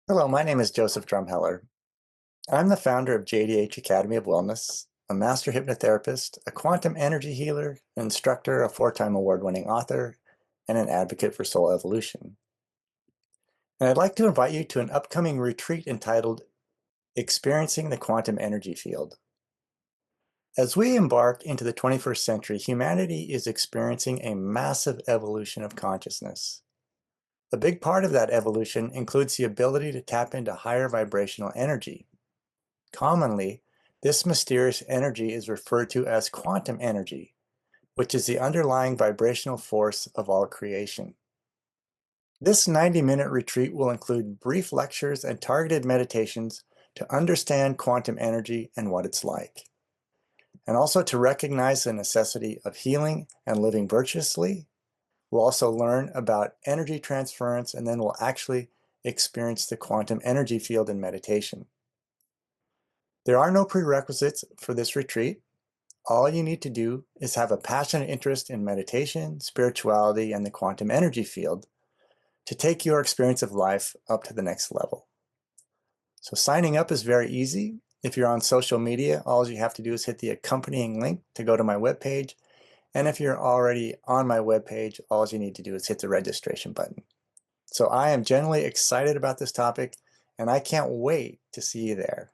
Hello, my name is Joseph Drumheller. I'm the founder of JDH Academy of Wellness, a master hypnotherapist, a quantum energy healer, an instructor, a four-time award-winning author, and an advocate for soul evolution. And I'd like to invite you to an upcoming retreat entitled Experiencing the Quantum Energy Field. As we embark into the 21st century, humanity is experiencing a massive evolution of consciousness. A big part of that evolution includes the ability to tap into higher vibrational energy. Commonly, this mysterious energy is referred to as quantum energy, which is the underlying vibrational force of all creation. This 90-minute retreat will include brief lectures and targeted meditations to understand quantum energy and what it's like, and also to recognize the necessity of healing and living virtuously. We'll also learn about energy transference, and then we'll actually experience the quantum energy field in meditation. There are no prerequisites for this retreat. All you need to do is have a passionate interest in meditation, spirituality, and the quantum energy field to take your experience of life up to the next level. So signing up is very easy. If you're on social media, all you have to do is hit the accompanying link to go to my webpage. And if you're already on my webpage, all you need to do is hit the registration button. So I am genuinely excited about this topic, and I can't wait to see you there.